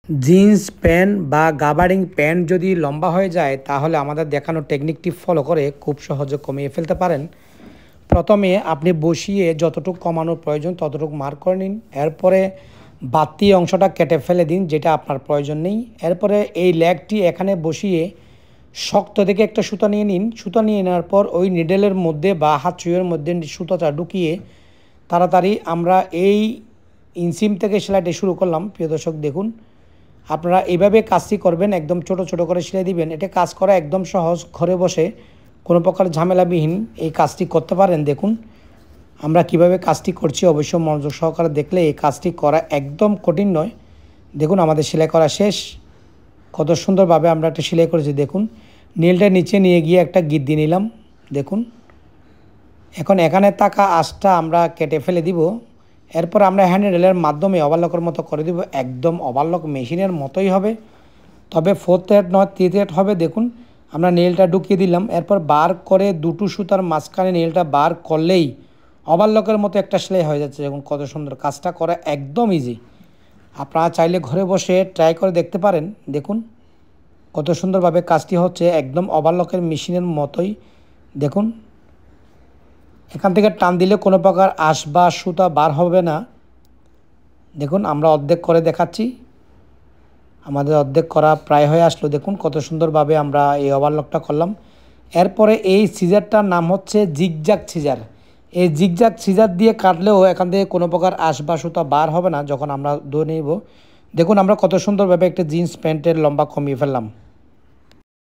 Jeans pant বা gabardine pant যদি লম্বা হয়ে যায় তাহলে আমাদের দেখানো টেকনিকটি ফলো করে খুব সহজে কমিয়ে ফেলতে পারেন। প্রথমে আপনি বসিয়ে যতটুকু কমানোর প্রয়োজন ততটুকু মার্ক করে নিন। এরপরে বাড়তি অংশটা কেটে ফেলে দিন যেটা আপনার প্রয়োজন নেই। এরপরে এই লেগটি এখানে বসিয়ে শক্ত থেকে একটা সুতা নিয়ে নিন। সুতা নিয়ে নেওয়ার পর ওই নিডেলের মধ্যে বা হাত চুইয়ের মধ্যে সুতাটা ঢুকিয়ে তাড়াতাড়ি আমরা এই ইনসিম থেকে সেলাইটি শুরু করলাম। প্রিয় দর্শক দেখুন, আপনারা এইভাবে কাজটি করবেন, একদম ছোট ছোট করে সেলাই দিবেন। এটা কাজ করা একদম সহজ, ঘরে বসে কোনো প্রকার ঝামেলাবিহীন এই কাজটি করতে পারেন। দেখুন আমরা কিভাবে কাজটি করছি, অবশ্য মনোযোগ সহকারে দেখলে এই কাজটি করা একদম কঠিন নয়। দেখুন আমাদের সেলাই করা শেষ, কত সুন্দরভাবে আমরা একটা সেলাই করেছি। দেখুন নীলটা নিচে নিয়ে গিয়ে একটা গিট দিয়ে নিলাম। দেখুন এখন এখানে থাকা আঁশটা আমরা কেটে ফেলে দিব। এরপর আমরা হ্যান্ডেলের মাধ্যমে ওভারলকের মতো করে দিব, একদম ওভারলক মেশিনের মতোই হবে, তবে 4th থ্রেড নয় 3rd থ্রেড হবে। দেখুন আমরা নেলটা ঢুকিয়ে দিলাম, এরপর বার করে দুটো সুতার মাঝখানে নেলটা বার করলেই ওভারলকের মতো একটা সেলাই হয়ে যাচ্ছে। দেখুন কত সুন্দর, কাজটা করা একদম ইজি। আপনারা চাইলে ঘরে বসে ট্রাই করে দেখতে পারেন। দেখুন কত সুন্দরভাবে কাজটি হচ্ছে, একদম ওভারলকের মেশিনের মতোই। দেখুন এখান থেকে টান দিলে কোনো প্রকার আঁশ বা সুতা বার হবে না। দেখুন আমরা অর্ধেক করে দেখাচ্ছি, আমাদের অর্ধেক করা প্রায় হয়ে আসলো। দেখুন কত সুন্দরভাবে আমরা এই ওভারলকটা করলাম। এরপরে এই সিজারটার নাম হচ্ছে জিগজ্যাগ সিজার। এই জিগজ্যাগ সিজার দিয়ে কাটলেও এখান থেকে কোনো প্রকার আঁশ বা সুতা বার হবে না যখন আমরা ধরে নিব। দেখুন আমরা কত সুন্দরভাবে একটা জিন্স প্যান্টের লম্বা কমিয়ে ফেললাম।